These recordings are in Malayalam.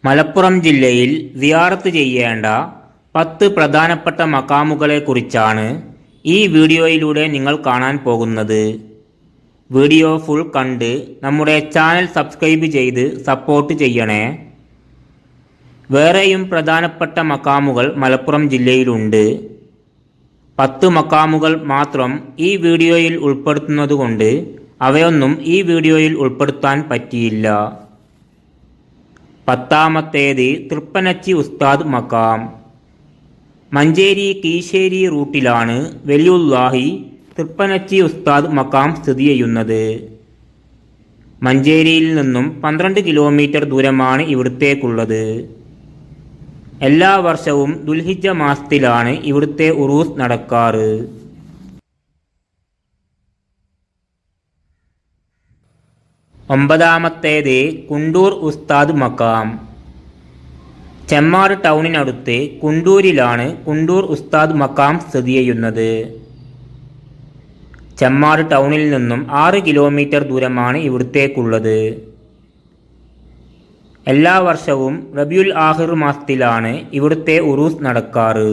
മലപ്പുറം ജില്ലയിൽ സിയാറത്ത് ചെയ്യേണ്ട 10 പ്രധാനപ്പെട്ട മഖാമുകളെക്കുറിച്ചാണ് ഈ വീഡിയോയിലൂടെ നിങ്ങൾ കാണാൻ പോകുന്നത്. വീഡിയോ ഫുൾ കണ്ട് നമ്മുടെ ചാനൽ സബ്സ്ക്രൈബ് ചെയ്ത് സപ്പോർട്ട് ചെയ്യണേ. വേറെയും പ്രധാനപ്പെട്ട മഖാമുകൾ മലപ്പുറം ജില്ലയിലുണ്ട്. 10 മഖാമുകൾ മാത്രം ഈ വീഡിയോയിൽ ഉൾപ്പെടുത്തുന്നതുകൊണ്ട് അവയൊന്നും ഈ വീഡിയോയിൽ ഉൾപ്പെടുത്താൻ പറ്റിയില്ല. 10-ാമത്തേത് തൃപ്പനച്ചി ഉസ്താദ് മഖാം. മഞ്ചേരി കീശ്ശേരി റൂട്ടിലാണ് വലിയുള്ളാഹി തൃപ്പനച്ചി ഉസ്താദ് മഖാം സ്ഥിതി ചെയ്യുന്നത്. മഞ്ചേരിയിൽ നിന്നും 12 കിലോമീറ്റർ ദൂരമാണ് ഇവിടത്തേക്കുള്ളത്. എല്ലാ വർഷവും ദുൽഹിജ്ജ മാസത്തിലാണ് ഇവിടുത്തെ ഉറൂസ് നടക്കാറ്. 9-ാമത്തേത് കുണ്ടൂർ ഉസ്താദ് മഖാം. ചെമ്മാട് ടൗണിനടുത്ത് കുണ്ടൂരിലാണ് കുണ്ടൂർ ഉസ്താദ് മഖാം സ്ഥിതി ചെയ്യുന്നത്. ചെമ്മാട് ടൗണിൽ നിന്നും 6 കിലോമീറ്റർ ദൂരമാണ് ഇവിടത്തേക്കുള്ളത്. എല്ലാ വർഷവും റബിയുൽ ആഖിർ മാസത്തിലാണ് ഇവിടുത്തെ ഉറൂസ് നടക്കാറ്.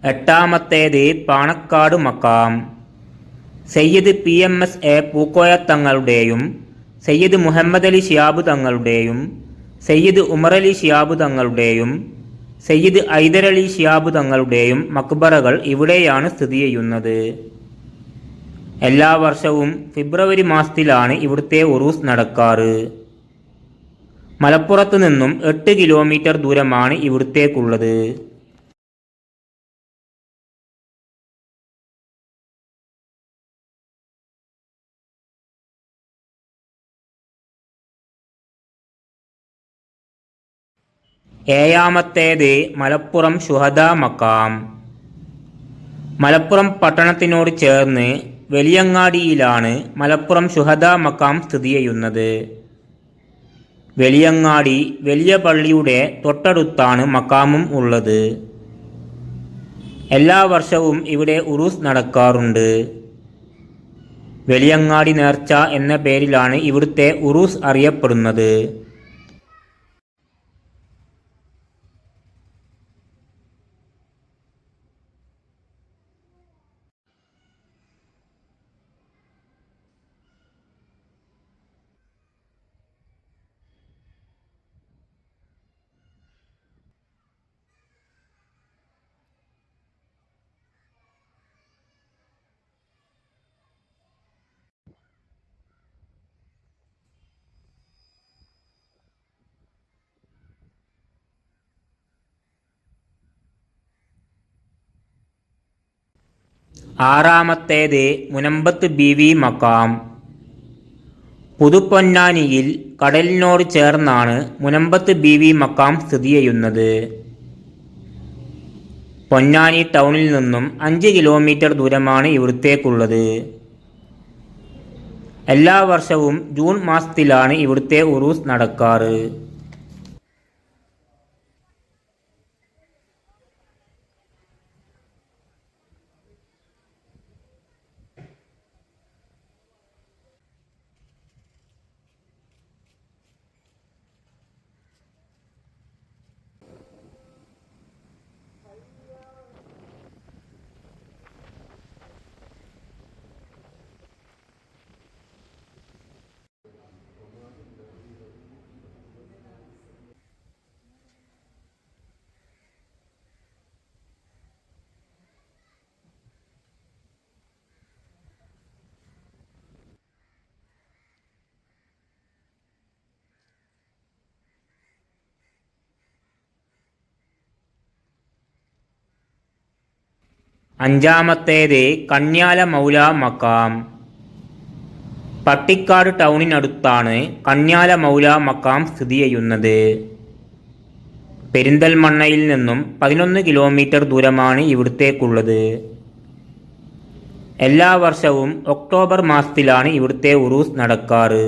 8-ാമത്തേത് പാണക്കാട് മഖാം. സയ്യിദ് PMSA പൂക്കോയ തങ്ങളുടെയും സയ്യിദ് മുഹമ്മദ് അലി ശിഹാബ് തങ്ങളുടെയും സയ്യിദ് ഉമർ അലി ശിഹാബ് തങ്ങളുടെയും സയ്യിദ് ഐദർ അലി ശിഹാബ് തങ്ങളുടെയും മക്ബറകൾ ഇവിടെയാണ് സ്ഥിതി ചെയ്യുന്നത്. എല്ലാ വർഷവും ഫെബ്രുവരി മാസത്തിലാണ് ഇവിടുത്തെ ഉറൂസ് നടക്കാറ്. മലപ്പുറത്ത് നിന്നും 8 കിലോമീറ്റർ ദൂരമാണ് ഇവിടത്തേക്കുള്ളത്. 7-ാമത്തേത് മലപ്പുറം ശുഹദാ മഖാം. മലപ്പുറം പട്ടണത്തിനോട് ചേർന്ന് വലിയങ്ങാടിയിലാണ് മലപ്പുറം ശുഹദാ മഖാം സ്ഥിതി ചെയ്യുന്നത്. വലിയങ്ങാടി വലിയ പള്ളിയുടെ തൊട്ടടുത്താണ് മഖാമും ഉള്ളത്. എല്ലാ വർഷവും ഇവിടെ ഉറൂസ് നടക്കാറുണ്ട്. വലിയങ്ങാടി നേർച്ച എന്ന പേരിലാണ് ഇവിടുത്തെ ഉറൂസ് അറിയപ്പെടുന്നത്. 6-ാമത്തേത് മുനമ്പത്ത് ബീവി മഖാം. പുതുപ്പൊന്നാനിയിൽ കടലിനോട് ചേർന്നാണ് മുനമ്പത്ത് ബീവി മഖാം സ്ഥിതി ചെയ്യുന്നത്. പൊന്നാനി ടൗണിൽ നിന്നും 5 കിലോമീറ്റർ ദൂരമാണ് ഇവിടത്തേക്കുള്ളത്. എല്ലാ വർഷവും ജൂൺ മാസത്തിലാണ് ഇവിടുത്തെ ഉറൂസ് നടക്കാറ്. അഞ്ചാമത്തേത് കണ്യാല മൗല മക്കാം. പട്ടിക്കാട് ടൗണിനടുത്താണ് കണ്യാല മൗല മക്കാം സ്ഥിതി ചെയ്യുന്നത്. പെരിന്തൽമണ്ണയിൽ നിന്നും 11 കിലോമീറ്റർ ദൂരമാണ് ഇവിടത്തേക്കുള്ളത്. എല്ലാ വർഷവും ഒക്ടോബർ മാസത്തിലാണ് ഇവിടുത്തെ ഉറൂസ് നടക്കാറ്.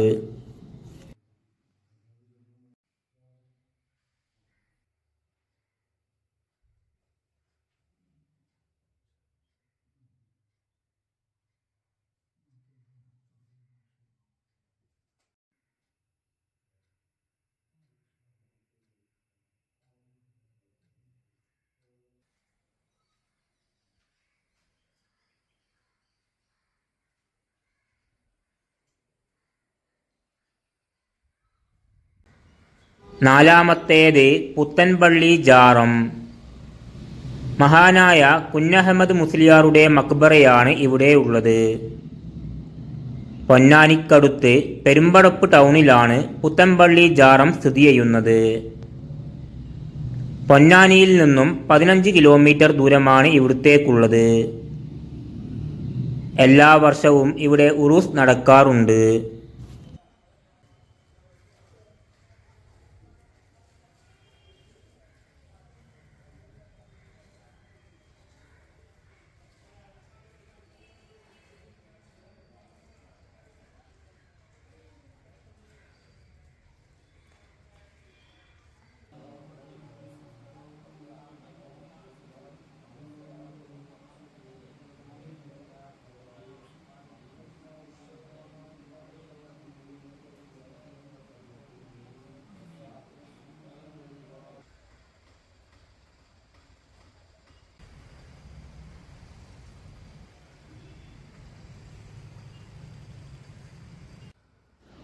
നാലാമത്തേത് പുത്തൻപള്ളി ജാറം. മഹാനായ കുഞ്ഞഹമ്മദ് മുസ്ലിയാരുടെ മക്ബറയാണ് ഇവിടെ ഉള്ളത്. പൊന്നാനിക്കടുത്ത് പെരുമ്പടപ്പ് ടൗണിലാണ് പുത്തൻപള്ളി ജാറം സ്ഥിതി ചെയ്യുന്നത്. പൊന്നാനിയിൽ നിന്നും 15 കിലോമീറ്റർ ദൂരമാണ് ഇവിടത്തേക്കുള്ളത്. എല്ലാ വർഷവും ഇവിടെ ഉറൂസ് നടക്കാറുണ്ട്.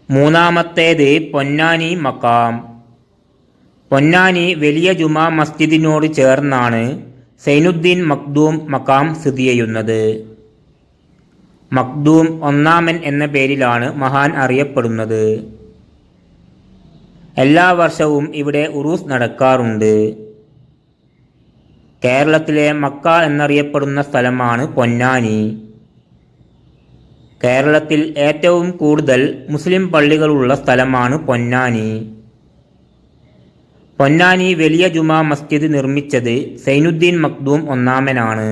മൂന്നാമത്തേത് പൊന്നാനി മക്കാം. പൊന്നാനി വലിയ ജുമാ മസ്ജിദിനോട് ചേർന്നാണ് സൈനുദ്ദീൻ മഖ്ദൂം മക്കാം സ്ഥിതി ചെയ്യുന്നത്. മഖ്ദൂം ഒന്നാമൻ എന്ന പേരിലാണ് മഹാൻ അറിയപ്പെടുന്നത്. എല്ലാ വർഷവും ഇവിടെ ഉറൂസ് നടക്കാറുണ്ട്. കേരളത്തിലെ മക്ക എന്നറിയപ്പെടുന്ന സ്ഥലമാണ് പൊന്നാനി. കേരളത്തിൽ ഏറ്റവും കൂടുതൽ മുസ്ലിം പള്ളികളുള്ള സ്ഥലമാണ് പൊന്നാനി. പൊന്നാനി വലിയ ജുമാ മസ്ജിദ് നിർമ്മിച്ചത് സൈനുദ്ദീൻ മഖ്ദൂം ഒന്നാമനാണ്.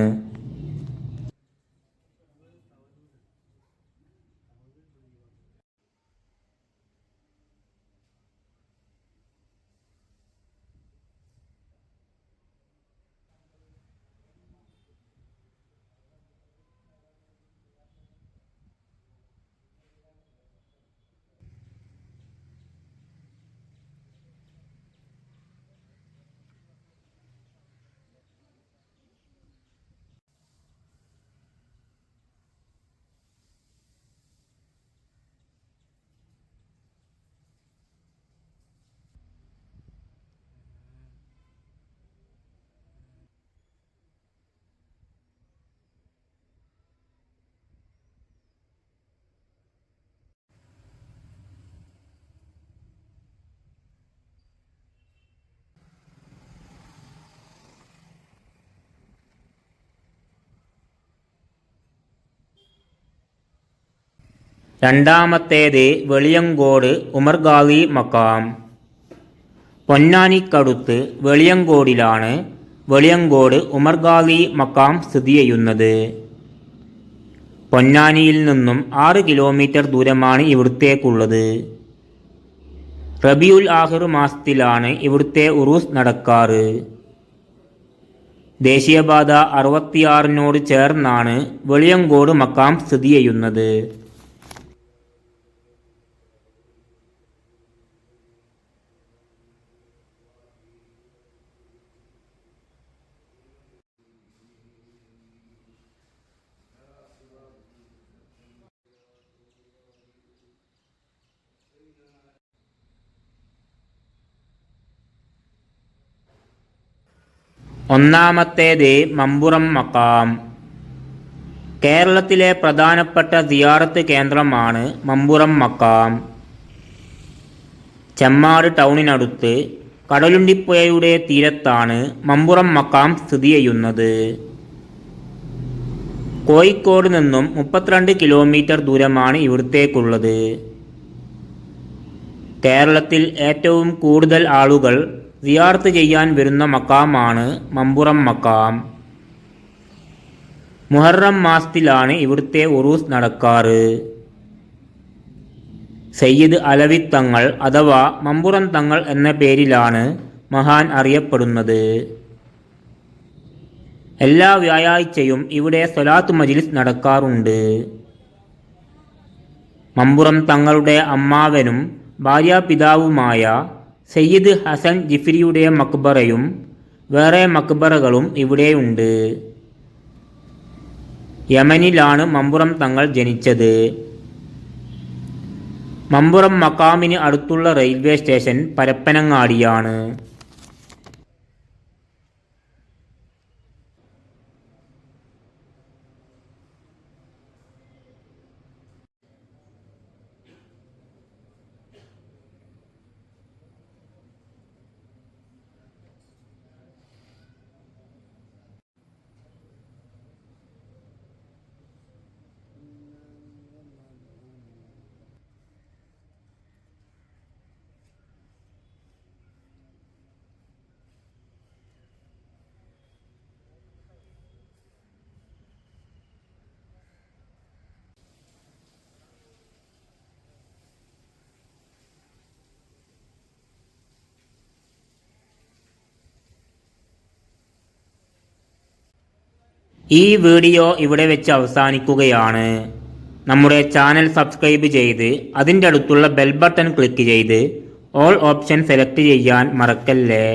രണ്ടാമത്തേത് വെളിയങ്കോട് ഉമർ ഖാലി മക്കാം. പൊന്നാനിക്കടുത്ത് വെളിയങ്കോടിലാണ് വെളിയങ്കോട് ഉമർ ഖാലി മക്കാം സ്ഥിതി ചെയ്യുന്നത്. പൊന്നാനിയിൽ നിന്നും 6 കിലോമീറ്റർ ദൂരമാണ് ഇവിടത്തേക്കുള്ളത്. റബിയുൽ ആഖിർ മാസത്തിലാണ് ഇവിടുത്തെ ഉറൂസ് നടക്കാറ്. ദേശീയപാത 66 ചേർന്നാണ് വെളിയങ്കോട് മക്കാം സ്ഥിതി ചെയ്യുന്നത്. ഒന്നാമത്തേത് മമ്പുറം മക്കാം. കേരളത്തിലെ പ്രധാനപ്പെട്ട സിയാറത്ത് കേന്ദ്രമാണ് മമ്പുറം മക്കാം. ചെമ്മാട് ടൗണിനടുത്ത് കടലുണ്ടിപ്പുഴയുടെ തീരത്താണ് മമ്പുറം മക്കാം സ്ഥിതി ചെയ്യുന്നത്. കോഴിക്കോട് നിന്നും 32 കിലോമീറ്റർ ദൂരമാണ് ഇവിടത്തേക്കുള്ളത്. കേരളത്തിൽ ഏറ്റവും കൂടുതൽ ആളുകൾ സിയാറത്ത് ചെയ്യാൻ വരുന്ന മക്കാമാണ് മമ്പുറം മക്കാം. മുഹറം മാസത്തിലാണ് ഇവിടുത്തെ ഉറൂസ് നടക്കാറ്. സയ്യിദ് അലവി തങ്ങൾ അഥവാ മമ്പുറം തങ്ങൾ എന്ന പേരിലാണ് മഹാൻ അറിയപ്പെടുന്നത്. എല്ലാ വ്യാഴാഴ്ചയും ഇവിടെ സ്വലാത്ത് മജ്‌ലിസ് നടക്കാറുണ്ട്. മമ്പുറം തങ്ങളുടെ അമ്മാവനും ഭാര്യാപിതാവുമായ സയ്യിദ് ഹസൻ ജിഫ്രിയുടെ മക്ബറയും വേറെ മക്ബറകളും ഇവിടെയുണ്ട്. യമനിലാണ് മമ്പുറം തങ്ങൾ ജനിച്ചത്. മമ്പുറം മക്കാമിന് അടുത്തുള്ള റെയിൽവേ സ്റ്റേഷൻ പരപ്പനങ്ങാടിയാണ്. ഈ വീഡിയോ ഇവിടെ വെച്ച് അവസാനിക്കുകയാണ്. നമ്മുടെ ചാനൽ സബ്സ്ക്രൈബ് ചെയ്ത് അതിൻ്റെ അടുത്തുള്ള ബെൽ ബട്ടൺ ക്ലിക്ക് ചെയ്ത് ഓൾ ഓപ്ഷൻ സെലക്ട് ചെയ്യാൻ മറക്കല്ലേ.